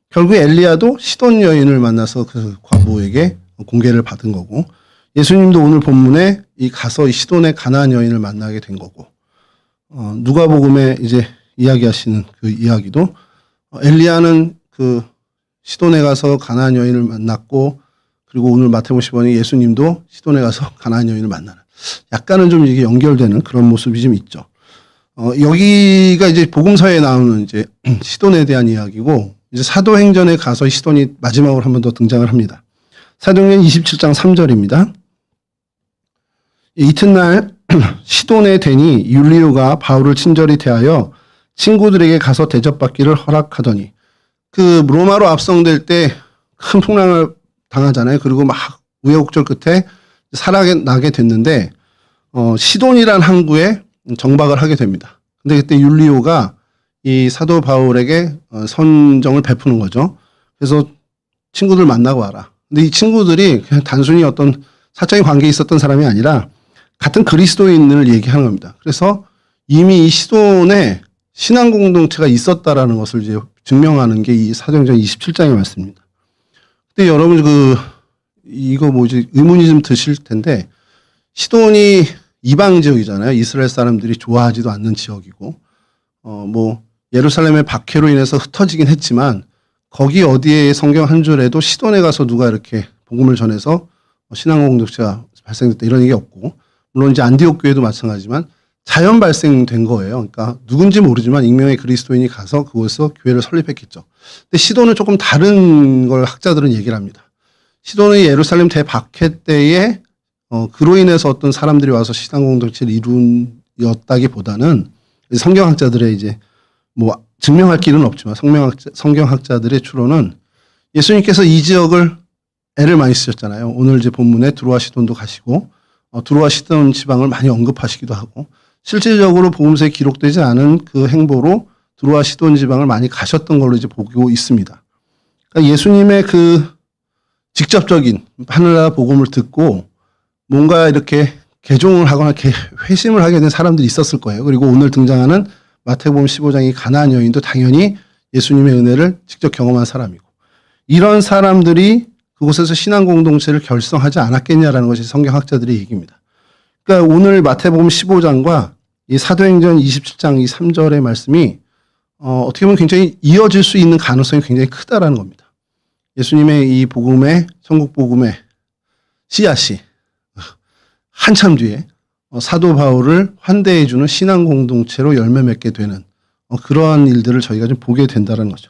결국 엘리야도 시돈 여인을 만나서 그 과부에게 공개를 받은 거고 예수님도 오늘 본문에 가서 이 시돈의 가나안 여인을 만나게 된 거고 누가복음에 이제 이야기하시는 그 이야기도 엘리야는 그 시돈에 가서 가나안 여인을 만났고 그리고 오늘 마태복음 10장에 예수님도 시돈에 가서 가나안 여인을 만나는 약간은 좀 이게 연결되는 그런 모습이 좀 있죠. 여기가 이제 복음서에 나오는 이제 시돈에 대한 이야기고 이제 사도행전에 가서 시돈이 마지막으로 한 번 더 등장을 합니다. 사도행전 27장 3절입니다. 이튿날 시돈에 대니 율리오가 바울을 친절히 대하여 친구들에게 가서 대접받기를 허락하더니 그 로마로 압송될 때 큰 풍랑을 당하잖아요. 그리고 막 우여곡절 끝에 살아나게 됐는데 시돈이란 항구에 정박을 하게 됩니다. 근데 그때 율리오가 이 사도 바울에게 선정을 베푸는 거죠. 그래서 친구들 만나고 와라. 근데 이 친구들이 그냥 단순히 어떤 사적인 관계에 있었던 사람이 아니라 같은 그리스도인을 얘기하는 겁니다. 그래서 이미 이 시돈에 신앙 공동체가 있었다라는 것을 이제 증명하는 게 이 사도행전 27장의 말씀입니다. 근데 여러분 이거 뭐지 의문이 좀 드실 텐데 시돈이 이방 지역이잖아요. 이스라엘 사람들이 좋아하지도 않는 지역이고, 뭐 예루살렘의 박해로 인해서 흩어지긴 했지만 거기 어디에 성경 한 줄에도 시돈에 가서 누가 이렇게 복음을 전해서 신앙 공동체가 발생됐다 이런 얘기 없고, 물론 이제 안디옥 교회도 마찬가지지만 자연 발생된 거예요. 그러니까 누군지 모르지만 익명의 그리스도인이 가서 그곳에서 교회를 설립했겠죠. 근데 시돈은 조금 다른 걸 학자들은 얘기를 합니다. 시돈은 예루살렘 대박해 때에 그로 인해서 어떤 사람들이 와서 신앙 공동체를 이룬이었다기보다는 성경학자들의 이제 뭐 증명할 길은 없지만 성경학자들의 추론은 예수님께서 이 지역을 애를 많이 쓰셨잖아요. 오늘 이제 본문에 두로와 시돈도 가시고 두로와 시돈 지방을 많이 언급하시기도 하고, 실질적으로 복음서에 기록되지 않은 그 행보로 두로와 시돈 지방을 많이 가셨던 걸로 이제 보고 있습니다. 그러니까 예수님의 그 직접적인 하늘나라 복음을 듣고 뭔가 이렇게 개종을 하거나 회심을 하게 된 사람들이 있었을 거예요. 그리고 오늘 등장하는 마태복음 15장의 가나안 여인도 당연히 예수님의 은혜를 직접 경험한 사람이고, 이런 사람들이 그곳에서 신앙 공동체를 결성하지 않았겠냐라는 것이 성경학자들의 얘기입니다. 그러니까 오늘 마태복음 15장과 이 사도행전 27장 이 3절의 말씀이 어떻게 보면 굉장히 이어질 수 있는 가능성이 굉장히 크다라는 겁니다. 예수님의 이 복음의 천국 복음의 씨앗이 한참 뒤에 사도 바울을 환대해주는 신앙 공동체로 열매 맺게 되는 그러한 일들을 저희가 좀 보게 된다는 거죠.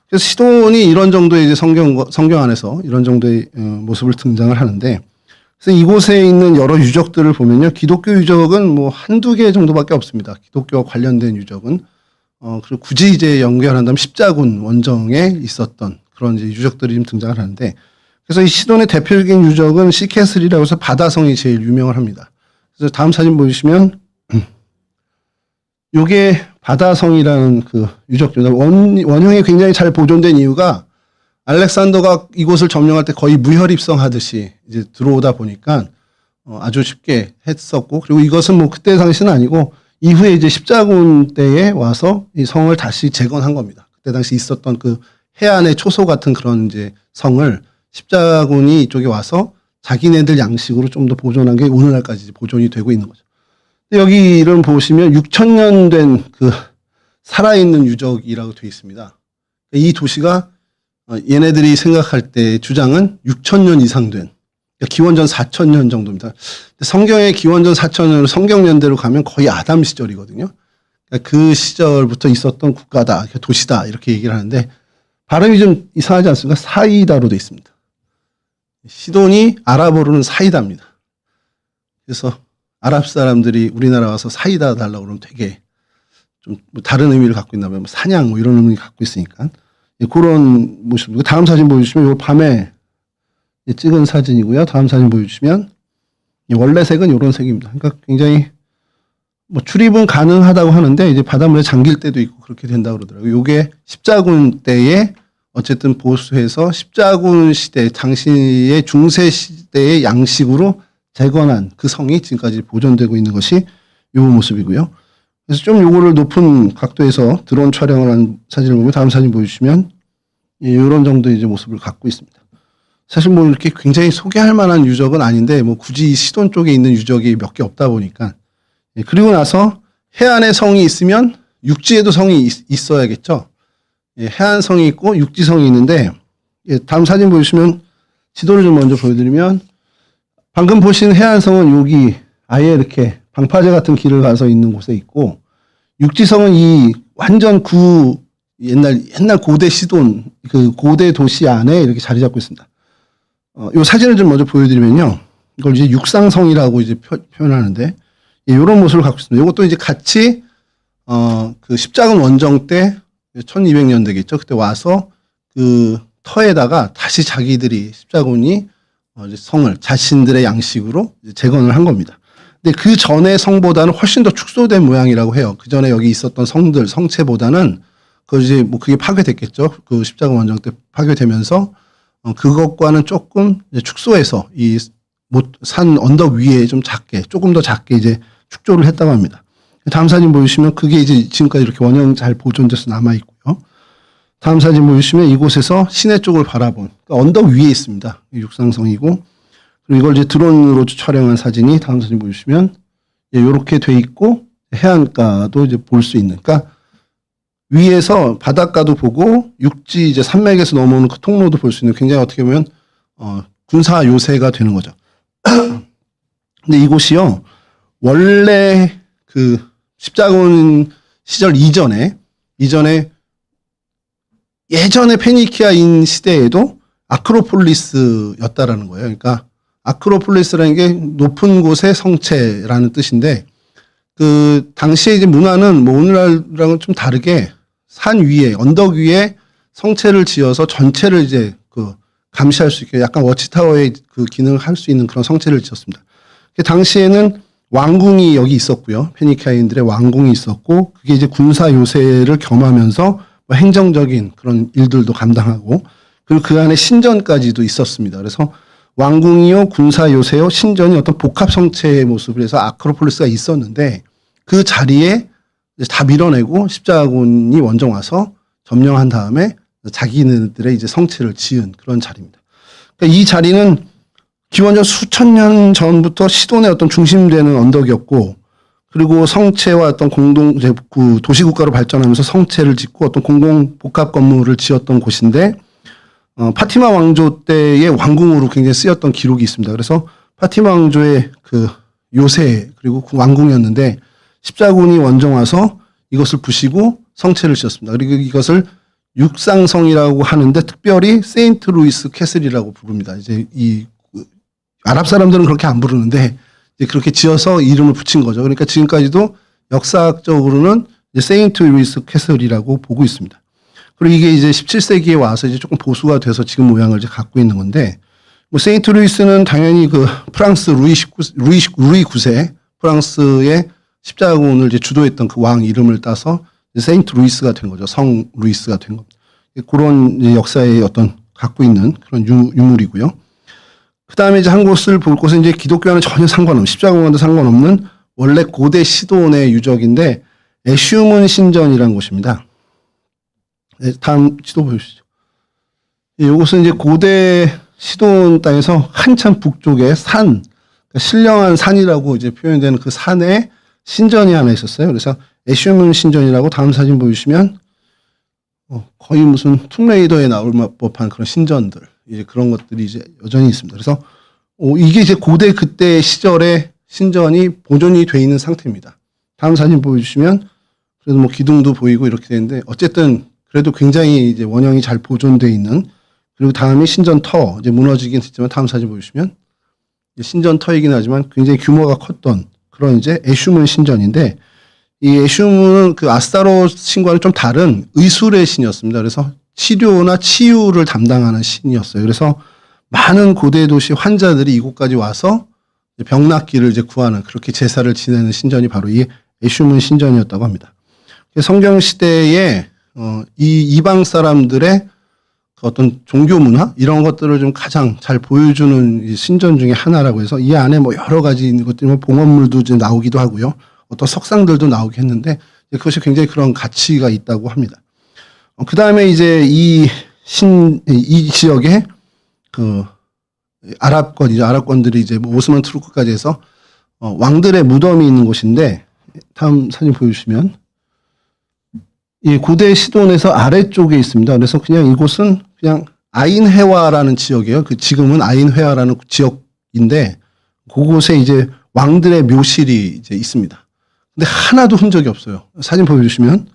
그래서 시돈이 이런 정도의 이제 성경 안에서 이런 정도의 모습을 등장을 하는데, 그래서 이곳에 있는 여러 유적들을 보면요, 기독교 유적은 뭐 한두 개 정도밖에 없습니다. 기독교와 관련된 유적은 그리고 굳이 이제 연결한다면 십자군 원정에 있었던 그런 이제 유적들이 좀 등장을 하는데, 그래서 이 시돈의 대표적인 유적은 시케슬이라고 해서 바다성이 제일 유명을 합니다. 그래서 다음 사진 보시면 요게 바다성이라는 그 유적입니다. 원형이 굉장히 잘 보존된 이유가 알렉산더가 이곳을 점령할 때 거의 무혈입성하듯이 이제 들어오다 보니까 아주 쉽게 했었고, 그리고 이것은 뭐 그때 당시는 아니고 이후에 이제 십자군 때에 와서 이 성을 다시 재건한 겁니다. 그때 당시 있었던 그 해안의 초소 같은 그런 이제 성을 십자군이 이쪽에 와서 자기네들 양식으로 좀 더 보존한 게 오늘날까지 보존이 되고 있는 거죠. 여기 이름 보시면 6,000년 된 그 살아있는 유적이라고 되어 있습니다. 이 도시가 얘네들이 생각할 때 주장은 6,000년 이상 된, 그러니까 기원전 4,000년 정도입니다. 성경의 기원전 4,000년 성경연대로 가면 거의 아담 시절이거든요. 그러니까 그 시절부터 있었던 국가다, 도시다 이렇게 얘기를 하는데 발음이 좀 이상하지 않습니까? 사이다로 되어 있습니다. 시돈이 아랍어로는 사이다입니다. 그래서 아랍 사람들이 우리나라 와서 사이다 달라고 그러면 되게 좀 다른 의미를 갖고 있나 봐요. 뭐 사냥 뭐 이런 의미를 갖고 있으니까. 그런 모습이고, 다음 사진 보여주시면 이 밤에 찍은 사진이고요. 다음 사진 보여주시면 원래 색은 이런 색입니다. 그러니까 굉장히 뭐 출입은 가능하다고 하는데 이제 바닷물에 잠길 때도 있고 그렇게 된다고 그러더라고요. 이게 십자군 때에 어쨌든 보수해서 십자군 시대 당시의 중세 시대의 양식으로 재건한 그 성이 지금까지 보존되고 있는 것이 이 모습이고요. 그래서 좀 요거를 높은 각도에서 드론 촬영을 한 사진을 보면 다음 사진 보여주시면 이런 정도의 이제 모습을 갖고 있습니다. 사실 뭐 이렇게 굉장히 소개할 만한 유적은 아닌데 뭐 굳이 시돈 쪽에 있는 유적이 몇 개 없다 보니까, 그리고 나서 해안에 성이 있으면 육지에도 성이 있어야겠죠. 해안성이 있고 육지성이 있는데, 다음 사진 보여주시면 지도를 좀 먼저 보여드리면 방금 보신 해안성은 여기 아예 이렇게 방파제 같은 길을 가서 있는 곳에 있고, 육지성은 이 완전 옛날 고대 시돈 그 고대 도시 안에 이렇게 자리 잡고 있습니다. 이 사진을 좀 먼저 보여드리면요, 이걸 이제 육상성이라고 이제 표현하는데 이런 모습을 갖고 있습니다. 이것도 이제 같이 그 십자군 원정 때 1200년 되겠죠. 그때 와서 그 터에다가 다시 자기들이 십자군이 성을 자신들의 양식으로 재건을 한 겁니다. 근데 그 전에 성보다는 훨씬 더 축소된 모양이라고 해요. 그 전에 여기 있었던 성들, 성체보다는 그게 파괴됐겠죠. 그 십자군 원정 때 파괴되면서 그것과는 조금 이제 축소해서 이 산 언덕 위에 좀 조금 더 작게 이제 축조를 했다고 합니다. 다음 사진 보여주시면 그게 이제 지금까지 이렇게 원형 잘 보존돼서 남아 있고요. 다음 사진 보여주시면 이곳에서 시내 쪽을 바라본, 그러니까 언덕 위에 있습니다. 육상성이고, 그리고 이걸 이제 드론으로 촬영한 사진이 다음 사진 보여주시면 이렇게 돼 있고 해안가도 이제 볼 수 있는. 그러니까 위에서 바닷가도 보고 육지 이제 산맥에서 넘어오는 그 통로도 볼 수 있는 굉장히 어떻게 보면 군사 요새가 되는 거죠. 근데 이곳이요 원래 그 십자군 시절 이전에 예전에 페니키아인 시대에도 아크로폴리스였다라는 거예요. 그러니까 아크로폴리스라는 게 높은 곳의 성체라는 뜻인데 그 당시에 이제 문화는 뭐 오늘날랑은 좀 다르게 산 위에 언덕 위에 성체를 지어서 전체를 이제 그 감시할 수 있게 약간 워치타워의 그 기능을 할 수 있는 그런 성체를 지었습니다. 그 당시에는 왕궁이 여기 있었고요. 페니키아인들의 왕궁이 있었고 그게 이제 군사 요새를 겸하면서 뭐 행정적인 그런 일들도 감당하고 그리고 그 안에 신전까지도 있었습니다. 그래서 왕궁이요, 군사 요새요, 신전이 어떤 복합 성체의 모습을 해서 아크로폴리스가 있었는데 그 자리에 다 밀어내고 십자군이 원정 와서 점령한 다음에 자기네들의 이제 성체를 지은 그런 자리입니다. 그러니까 이 자리는 기원전 수천 년 전부터 시돈의 어떤 중심되는 언덕이었고 그리고 성체와 어떤 공동 그 도시국가로 발전하면서 성체를 짓고 어떤 공공 복합 건물을 지었던 곳인데 파티마 왕조 때의 왕궁으로 굉장히 쓰였던 기록이 있습니다. 그래서 파티마 왕조의 그 요새 그리고 그 왕궁이었는데 십자군이 원정 와서 이것을 부시고 성체를 지었습니다. 그리고 이것을 육상성이라고 하는데 특별히 세인트 루이스 캐슬이라고 부릅니다. 이제 이 아랍 사람들은 그렇게 안 부르는데 이제 그렇게 지어서 이름을 붙인 거죠. 그러니까 지금까지도 역사학적으로는 이제 세인트 루이스 캐슬이라고 보고 있습니다. 그리고 이게 이제 17세기에 와서 이제 조금 보수가 돼서 지금 모양을 이제 갖고 있는 건데, 뭐 세인트 루이스는 당연히 그 프랑스 루이 9세 프랑스의 십자군을 이제 주도했던 그 왕 이름을 따서 세인트 루이스가 된 거죠. 성 루이스가 된 겁니다. 그런 이제 역사의 어떤 갖고 있는 그런 유물이고요. 그 다음에 이제 한 곳을 볼 곳은 이제 기독교와는 전혀 상관없는, 십자군과도 상관없는 원래 고대 시돈의 유적인데 애슈문 신전이라는 곳입니다. 네, 다음 지도 보여주시죠. 이곳은 이제 고대 시돈 땅에서 한참 북쪽에 산, 그러니까 신령한 산이라고 이제 표현되는 그 산에 신전이 하나 있었어요. 그래서 애슈문 신전이라고 다음 사진 보여주시면 거의 무슨 툼레이더에 나올 법한 그런 신전들, 이제 그런 것들이 이제 여전히 있습니다. 그래서 이게 이제 고대 그때 시절의 신전이 보존이 돼 있는 상태입니다. 다음 사진 보여주시면 그래도 뭐 기둥도 보이고 이렇게 되는데 어쨌든 그래도 굉장히 이제 원형이 잘 보존돼 있는, 그리고 다음이 신전 터, 이제 무너지긴 했지만 다음 사진 보여주시면 신전 터이긴 하지만 굉장히 규모가 컸던 그런 이제 애슈문 신전인데, 이 애슈문은 그 아스타롯 신과는 좀 다른 의술의 신이었습니다. 그래서 치료나 치유를 담당하는 신이었어요. 그래서 많은 고대 도시 환자들이 이곳까지 와서 병 낫기를 이제 구하는, 그렇게 제사를 지내는 신전이 바로 이 애슈문 신전이었다고 합니다. 성경 시대에 이 이방 사람들의 어떤 종교 문화 이런 것들을 좀 가장 잘 보여주는 신전 중에 하나라고 해서 이 안에 뭐 여러 가지 있는 것들이 뭐 봉헌물도 이제 나오기도 하고요. 어떤 석상들도 나오게 했는데 그것이 굉장히 그런 가치가 있다고 합니다. 그 다음에 이제 이 지역에 그 아랍권이죠. 아랍권들이 이제 뭐 오스만 투르크까지 해서 왕들의 무덤이 있는 곳인데, 다음 사진 보여주시면 이 고대 시돈에서 아래쪽에 있습니다. 그래서 그냥 이곳은 그냥 아인회화라는 지역이에요. 그 지금은 아인회화라는 지역인데 그곳에 이제 왕들의 묘실이 이제 있습니다. 근데 하나도 흔적이 없어요. 사진 보여주시면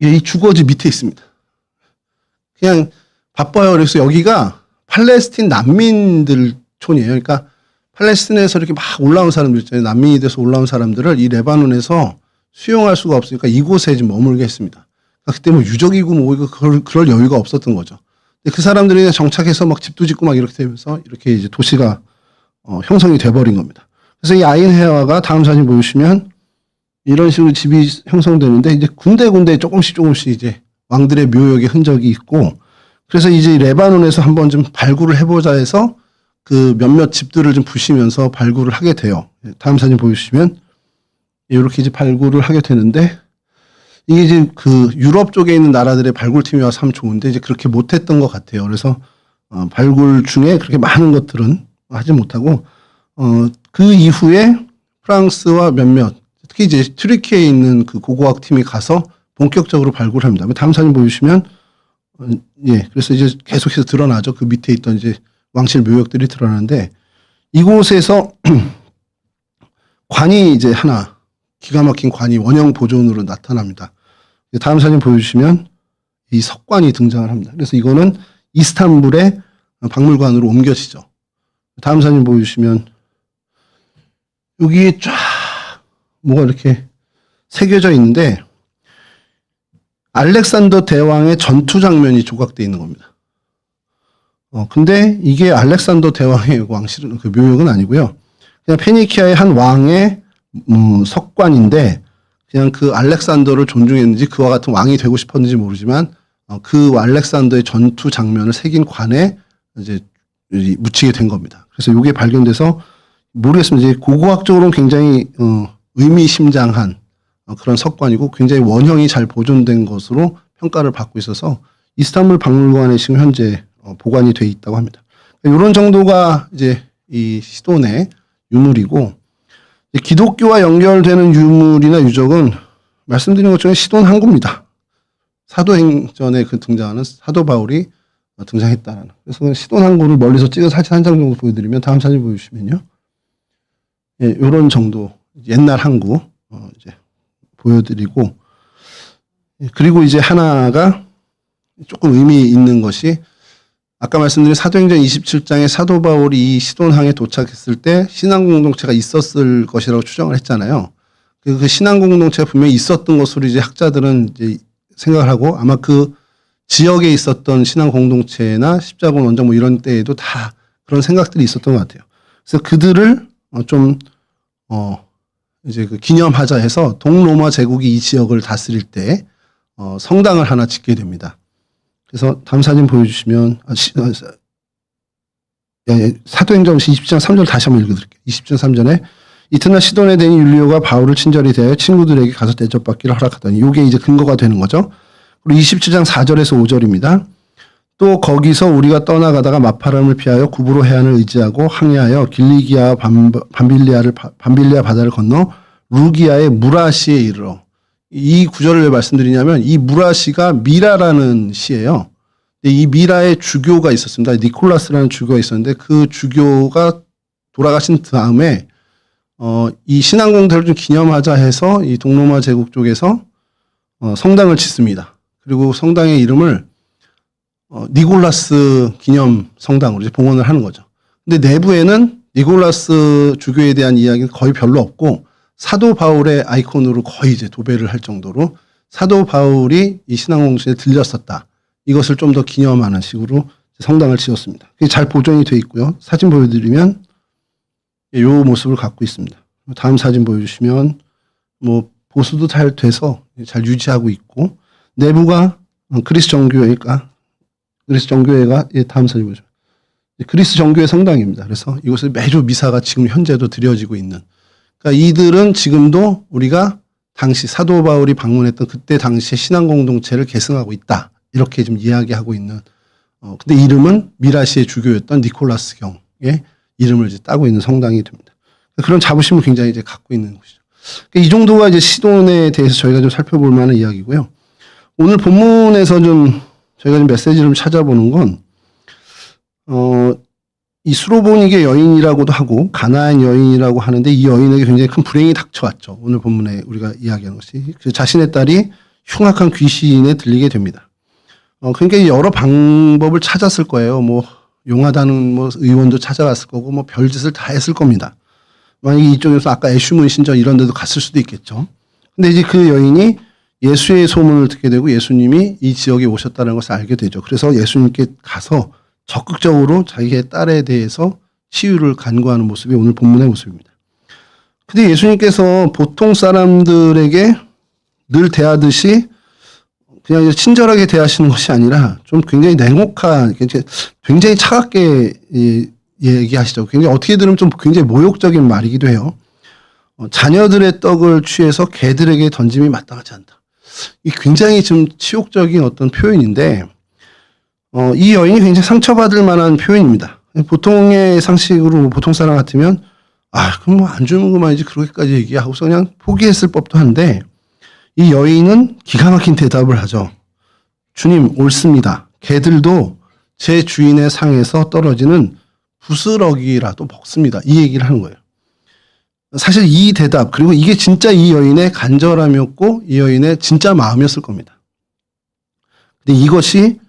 이 주거지 밑에 있습니다. 그냥 바빠요. 그래서 여기가 팔레스틴 난민들 촌이에요. 그러니까 팔레스틴에서 이렇게 막 올라온 사람들 있잖아요. 난민이 돼서 올라온 사람들을 이 레바논에서 수용할 수가 없으니까 이곳에 지금 머물게 했습니다. 그러니까 그때 뭐 유적이고 뭐 그럴 여유가 없었던 거죠. 근데 그 사람들이 정착해서 막 집도 짓고 막 이렇게 되면서 이렇게 이제 도시가 형성이 돼버린 겁니다. 그래서 이 아인헤아가 다음 사진 보시면 이런 식으로 집이 형성되는데 이제 군데군데 조금씩 이제 왕들의 묘역의 흔적이 있고, 그래서 이제 레바논에서 한번 좀 발굴을 해보자 해서 그 몇몇 집들을 좀 부시면서 발굴을 하게 돼요. 다음 사진 보여주시면 이렇게 이제 발굴을 하게 되는데, 이게 이제 그 유럽 쪽에 있는 나라들의 발굴팀이 와서 하면 좋은데 이제 그렇게 못했던 것 같아요. 그래서 발굴 중에 그렇게 많은 것들은 하지 못하고 그 이후에 프랑스와 몇몇, 특히 이제 튀르키예에 있는 그 고고학 팀이 가서 본격적으로 발굴합니다. 다음 사진 보여주시면, 예, 그래서 이제 계속해서 드러나죠. 그 밑에 있던 이제 왕실 묘역들이 드러나는데, 이곳에서 관이 이제 하나, 기가 막힌 관이 원형 보존으로 나타납니다. 다음 사진 보여주시면 이 석관이 등장을 합니다. 그래서 이거는 이스탄불의 박물관으로 옮겨지죠. 다음 사진 보여주시면 여기에 쫙 뭐가 이렇게 새겨져 있는데 알렉산더 대왕의 전투 장면이 조각되어 있는 겁니다. 근데 이게 알렉산더 대왕의 왕실은 그 묘역은 아니고요. 그냥 페니키아의 한 왕의 석관인데 그냥 그 알렉산더를 존중했는지 그와 같은 왕이 되고 싶었는지 모르지만 그 알렉산더의 전투 장면을 새긴 관에 이제 묻히게 된 겁니다. 그래서 이게 발견돼서 모르겠습니다. 이제 고고학적으로는 굉장히 의미심장한 그런 석관이고 굉장히 원형이 잘 보존된 것으로 평가를 받고 있어서 이스탄불 박물관에 지금 현재 보관이 돼 있다고 합니다. 이런 정도가 이제 이 시돈의 유물이고 기독교와 연결되는 유물이나 유적은 말씀드린 것처럼 시돈 항구입니다. 사도행전에 그 등장하는 사도 바울이 등장했다라는. 그래서 시돈 항구를 멀리서 찍은 사진 한 장 정도 보여드리면 다음 사진 보여주시면요. 예, 이런 정도 옛날 항구 이제 보여드리고 그리고 이제 하나가 조금 의미 있는 것이 아까 말씀드린 사도행전 27장에 사도 바울이 이 시돈항에 도착했을 때 신앙 공동체가 있었을 것이라고 추정을 했잖아요. 그 신앙 공동체가 분명히 있었던 것으로 이제 학자들은 이제 생각을 하고 아마 그 지역에 있었던 신앙 공동체나 십자군 원정 뭐 이런 때에도 다 그런 생각들이 있었던 것 같아요. 그래서 그들을 좀 이제 그 기념하자 해서 동로마 제국이 이 지역을 다스릴 때 성당을 하나 짓게 됩니다. 그래서 다음 사진 보여주시면 사도행전 20장 3절 다시 한번 읽어드릴게요. 20장 3절에 이튿날 시돈에 대니 율리오가 바울을 친절히 대하여 친구들에게 가서 대접받기를 허락하더니 이게 이제 근거가 되는 거죠. 그리고 27장 4절에서 5절입니다. 또 거기서 우리가 떠나가다가 마파람을 피하여 구브로 해안을 의지하고 항해하여 길리기아와 밤빌리아 바다를 건너 루기아의 무라시에 이르러 이 구절을 왜 말씀드리냐면 이 무라시가 미라라는 시예요. 이 미라의 주교가 있었습니다. 니콜라스라는 주교가 있었는데 그 주교가 돌아가신 다음에 이 신앙공동체를 좀 기념하자 해서 이 동로마 제국 쪽에서 성당을 짓습니다. 그리고 성당의 이름을 니콜라스 기념 성당으로 이제 봉헌을 하는 거죠. 근데 내부에는 니콜라스 주교에 대한 이야기는 거의 별로 없고 사도 바울의 아이콘으로 거의 이제 도배를 할 정도로 사도 바울이 이 신앙공동체에 들렸었다. 이것을 좀 더 기념하는 식으로 성당을 지었습니다. 그게 잘 보존이 돼 있고요. 사진 보여드리면 이 모습을 갖고 있습니다. 다음 사진 보여주시면 뭐 보수도 잘 돼서 잘 유지하고 있고 내부가 그리스 정교회가 다음 사진 보죠. 그리스 정교회 성당입니다. 그래서 이곳에 매주 미사가 지금 현재도 드려지고 있는. 그러니까 이들은 지금도 우리가 당시 사도 바울이 방문했던 그때 당시의 신앙 공동체를 계승하고 있다. 이렇게 좀 이야기하고 있는. 근데 이름은 미라시의 주교였던 니콜라스 경의 이름을 이제 따고 있는 성당이 됩니다. 그런 자부심을 굉장히 이제 갖고 있는 곳이죠. 그러니까 이 정도가 이제 시돈에 대해서 저희가 좀 살펴볼 만한 이야기고요. 오늘 본문에서 좀 저희가 좀 메시지를 좀 찾아보는 건, 이 수로보니게 여인이라고도 하고 가나안 여인이라고 하는데 이 여인에게 굉장히 큰 불행이 닥쳐왔죠. 오늘 본문에 우리가 이야기하는 것이. 그래서 자신의 딸이 흉악한 귀신에 들리게 됩니다. 그러니까 여러 방법을 찾았을 거예요. 뭐 용하다는 뭐 의원도 찾아갔을 거고 뭐 별짓을 다 했을 겁니다. 만약에 이쪽에서 아까 애슈문 신전 이런 데도 갔을 수도 있겠죠. 근데 이제 그 여인이 예수의 소문을 듣게 되고 예수님이 이 지역에 오셨다는 것을 알게 되죠. 그래서 예수님께 가서 적극적으로 자기의 딸에 대해서 치유를 간구하는 모습이 오늘 본문의 모습입니다. 근데 예수님께서 보통 사람들에게 늘 대하듯이 그냥 친절하게 대하시는 것이 아니라 좀 굉장히 냉혹한, 굉장히 차갑게 얘기하시죠. 굉장히 어떻게 들으면 좀 굉장히 모욕적인 말이기도 해요. 자녀들의 떡을 취해서 개들에게 던짐이 마땅하지 않다. 이 굉장히 좀 치욕적인 어떤 표현인데, 이 여인이 굉장히 상처받을 만한 표현입니다. 보통의 상식으로 보통 사람 같으면 그럼 뭐 안 주면 그만이지 그렇게까지 얘기하고서 그냥 포기했을 법도 한데 이 여인은 기가 막힌 대답을 하죠. 주님, 옳습니다. 개들도 제 주인의 상에서 떨어지는 부스러기라도 먹습니다. 이 얘기를 하는 거예요. 사실 이 대답, 그리고 이게 진짜 이 여인의 간절함이었고 이 여인의 진짜 마음이었을 겁니다. 근데 이것이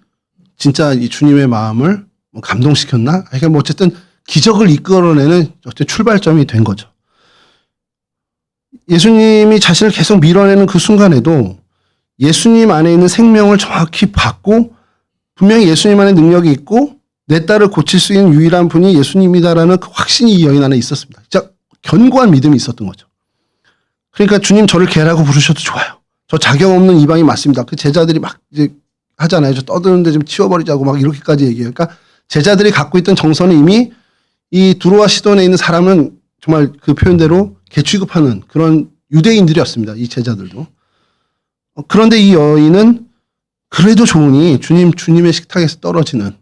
진짜 이 주님의 마음을 감동시켰나? 그러니까 뭐 어쨌든 기적을 이끌어내는 어쨌든 출발점이 된 거죠. 예수님이 자신을 계속 밀어내는 그 순간에도 예수님 안에 있는 생명을 정확히 받고 분명히 예수님 안에 능력이 있고 내 딸을 고칠 수 있는 유일한 분이 예수님이다라는 그 확신이 이 여인 안에 있었습니다. 진짜 견고한 믿음이 있었던 거죠. 그러니까 주님 저를 개라고 부르셔도 좋아요. 저 자격 없는 이방이 맞습니다. 그 제자들이 막 이제 하잖아요. 저 떠드는데 좀 치워버리자고 막 이렇게까지 얘기해요. 그러니까 제자들이 갖고 있던 정서는 이미 이 두로와 시돈에 있는 사람은 정말 그 표현대로 개 취급하는 그런 유대인들이었습니다. 이 제자들도. 그런데 이 여인은 그래도 좋으니 주님의 식탁에서 떨어지는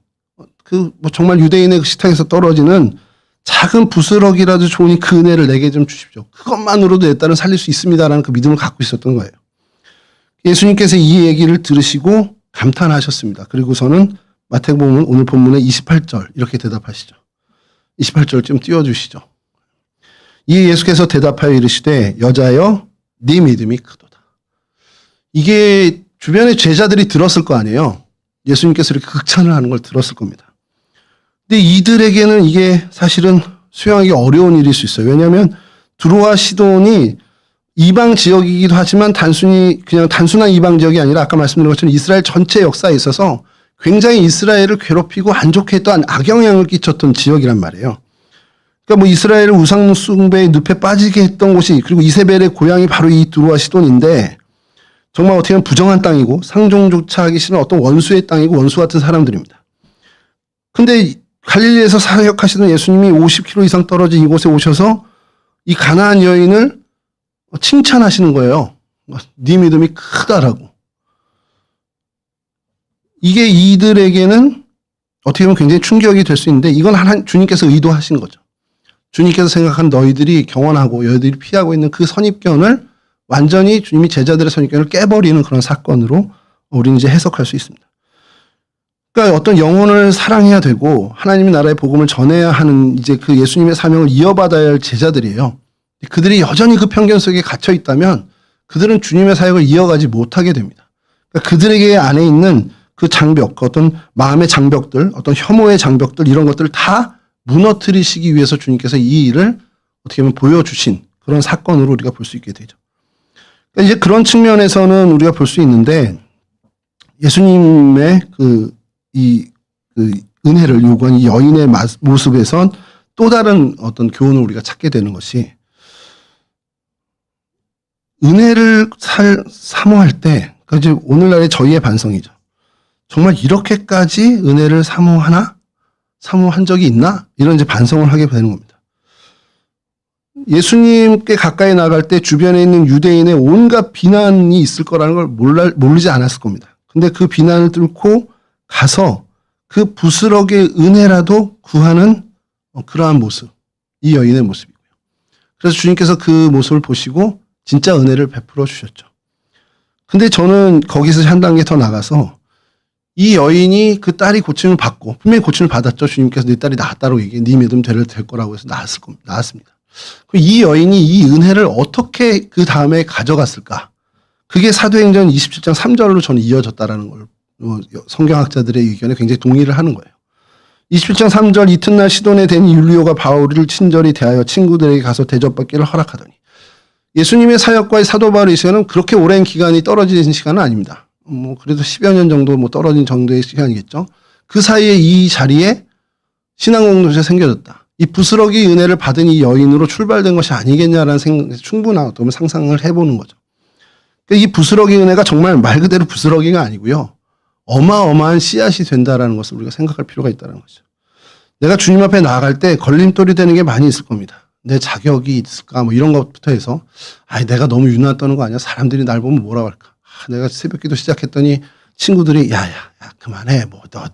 그 뭐 정말 유대인의 그 식탁에서 떨어지는 작은 부스러기라도 좋으니 그 은혜를 내게 좀 주십시오. 그것만으로도 내 딸을 살릴 수 있습니다라는 그 믿음을 갖고 있었던 거예요. 예수님께서 이 얘기를 들으시고 감탄하셨습니다. 그리고서는 마태복음 오늘 본문의 28절 이렇게 대답하시죠. 28절 좀 띄워주시죠. 이 예수께서 대답하여 이르시되 여자여 네 믿음이 크도다. 이게 주변의 제자들이 들었을 거 아니에요. 예수님께서 이렇게 극찬을 하는 걸 들었을 겁니다. 근데 이들에게는 이게 사실은 수용하기 어려운 일일 수 있어요. 왜냐하면 두로와 시돈이 이방 지역이기도 하지만 그냥 단순한 이방 지역이 아니라 아까 말씀드린 것처럼 이스라엘 전체 역사에 있어서 굉장히 이스라엘을 괴롭히고 안 좋게 했던 악영향을 끼쳤던 지역이란 말이에요. 그러니까 뭐 이스라엘을 우상 숭배의 늪에 빠지게 했던 곳이 그리고 이세벨의 고향이 바로 이 두로와 시돈인데 정말 어떻게 보면 부정한 땅이고 상종조차 하기 싫은 어떤 원수의 땅이고 원수 같은 사람들입니다. 근데 갈릴리에서 사역하시던 예수님이 50km 이상 떨어진 이곳에 오셔서 이 가나안 여인을 칭찬하시는 거예요. 네 믿음이 크다라고. 이게 이들에게는 어떻게 보면 굉장히 충격이 될 수 있는데 이건 주님께서 의도하신 거죠. 주님께서 생각한 너희들이 경원하고 너희들이 피하고 있는 그 선입견을 완전히 주님이 제자들의 선입견을 깨버리는 그런 사건으로 우리는 이제 해석할 수 있습니다. 그러니까 어떤 영혼을 사랑해야 되고 하나님의 나라의 복음을 전해야 하는 이제 그 예수님의 사명을 이어받아야 할 제자들이에요. 그들이 여전히 그 편견 속에 갇혀 있다면 그들은 주님의 사역을 이어가지 못하게 됩니다. 그러니까 그들에게 안에 있는 그 장벽, 어떤 마음의 장벽들, 어떤 혐오의 장벽들 이런 것들을 다 무너뜨리시기 위해서 주님께서 이 일을 어떻게 보면 보여주신 그런 사건으로 우리가 볼 수 있게 되죠. 그러니까 이제 그런 측면에서는 우리가 볼 수 있는데 예수님의 그 은혜를 요구한 이 여인의 모습에선 또 다른 어떤 교훈을 우리가 찾게 되는 것이 은혜를 사모할 때, 그러니까 이제 오늘날의 저희의 반성이죠. 정말 이렇게까지 은혜를 사모하나? 사모한 적이 있나? 이런 이제 반성을 하게 되는 겁니다. 예수님께 가까이 나갈 때 주변에 있는 유대인의 온갖 비난이 있을 거라는 걸 모르지 않았을 겁니다. 근데 그 비난을 뚫고 가서 그 부스럭의 은혜라도 구하는 그러한 모습, 이 여인의 모습이고요. 그래서 주님께서 그 모습을 보시고 진짜 은혜를 베풀어 주셨죠. 근데 저는 거기서 한 단계 더 나가서 이 여인이 그 딸이 고침을 받고 분명히 고침을 받았죠. 주님께서 네 딸이 나았다고 얘기해. 네 믿음 될 거라고 해서 나았습니다. 이 여인이 이 은혜를 어떻게 그 다음에 가져갔을까? 그게 사도행전 27장 3절로 저는 이어졌다라는 걸 성경학자들의 의견에 굉장히 동의를 하는 거예요. 27장 3절 이튿날 시돈에 된 율리오가 바울을 친절히 대하여 친구들에게 가서 대접받기를 허락하더니 예수님의 사역과의 사도 바울의 시간은 그렇게 오랜 기간이 떨어진 시간은 아닙니다. 뭐 그래도 10여 년 정도 뭐 떨어진 정도의 시간이겠죠. 그 사이에 이 자리에 신앙 공동체가 생겨졌다. 이 부스러기 은혜를 받은 이 여인으로 출발된 것이 아니겠냐라는 생각, 충분한 어떤 상상을 해보는 거죠. 이 부스러기 은혜가 정말 말 그대로 부스러기가 아니고요. 어마어마한 씨앗이 된다라는 것을 우리가 생각할 필요가 있다는 거죠. 내가 주님 앞에 나아갈 때 걸림돌이 되는 게 많이 있을 겁니다. 내 자격이 있을까 뭐 이런 것부터 해서 내가 너무 유난 떠는 거 아니야? 사람들이 날 보면 뭐라고 할까? 내가 새벽기도 시작했더니 친구들이 야 그만해. 뭐 너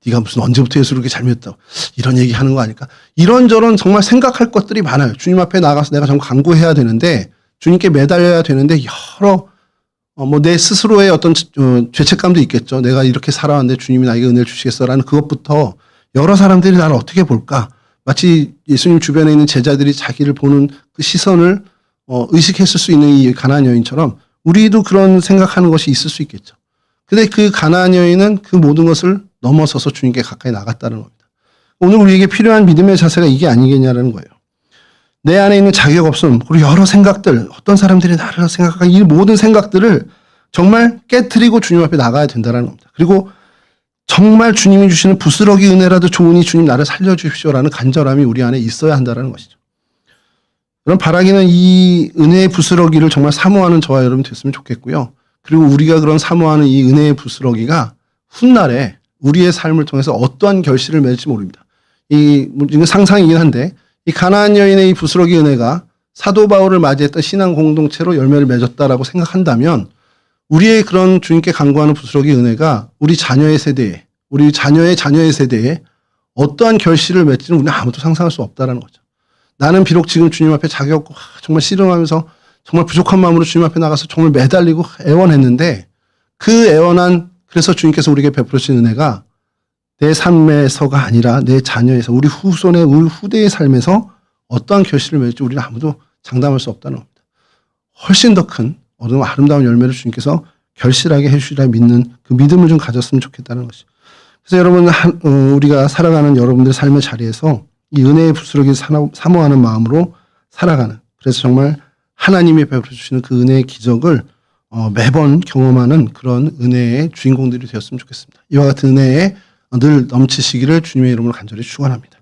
네가 무슨 언제부터 예수를 그렇게 잘 믿었다고 이런 얘기 하는 거 아닐까? 이런저런 정말 생각할 것들이 많아요. 주님 앞에 나가서 내가 정말 간구해야 되는데 주님께 매달려야 되는데 여러 뭐 내 스스로의 어떤 죄책감도 있겠죠. 내가 이렇게 살아왔는데 주님이 나에게 은혜를 주시겠어라는 그것부터 여러 사람들이 나를 어떻게 볼까? 마치 예수님 주변에 있는 제자들이 자기를 보는 그 시선을 의식했을 수 있는 이 가나안 여인처럼 우리도 그런 생각하는 것이 있을 수 있겠죠. 근데 그 가나안 여인은 그 모든 것을 넘어서서 주님께 가까이 나갔다는 겁니다. 오늘 우리에게 필요한 믿음의 자세가 이게 아니겠냐라는 거예요. 내 안에 있는 자격 없음, 그리고 여러 생각들, 어떤 사람들이 나를 생각하는 이 모든 생각들을 정말 깨트리고 주님 앞에 나가야 된다는 겁니다. 그리고 정말 주님이 주시는 부스러기 은혜라도 좋으니 주님 나를 살려주십시오라는 간절함이 우리 안에 있어야 한다는 것이죠. 그럼 바라기는 이 은혜의 부스러기를 정말 사모하는 저와 여러분 됐으면 좋겠고요. 그리고 우리가 그런 사모하는 이 은혜의 부스러기가 훗날에 우리의 삶을 통해서 어떠한 결실을 맺을지 모릅니다. 이건 상상이긴 한데 이 가나안 여인의 이 부스러기 은혜가 사도 바울을 맞이했던 신앙 공동체로 열매를 맺었다라고 생각한다면 우리의 그런 주님께 간구하는 부스러기 은혜가 우리 자녀의 세대에, 우리 자녀의 자녀의 세대에 어떠한 결실을 맺지는 우리는 아무도 상상할 수 없다는 거죠. 나는 비록 지금 주님 앞에 자격 없고 정말 씨름하면서 정말 부족한 마음으로 주님 앞에 나가서 정말 매달리고 애원했는데 그 애원한 그래서 주님께서 우리에게 베풀어 주신 은혜가 내 삶에서가 아니라 내 자녀에서 우리 후손의 우리 후대의 삶에서 어떠한 결실을 맺을지 우리는 아무도 장담할 수 없다는 겁니다. 훨씬 더 큰 아름다운 열매를 주님께서 결실하게 해주시리라 믿는 그 믿음을 좀 가졌으면 좋겠다는 것이. 그래서 여러분 우리가 살아가는 여러분들 삶의 자리에서 이 은혜의 부스러기를 사모하는 마음으로 살아가는 그래서 정말 하나님이 베풀어 주시는 그 은혜의 기적을 매번 경험하는 그런 은혜의 주인공들이 되었으면 좋겠습니다. 이와 같은 은혜에 늘 넘치시기를 주님의 이름으로 간절히 축원합니다.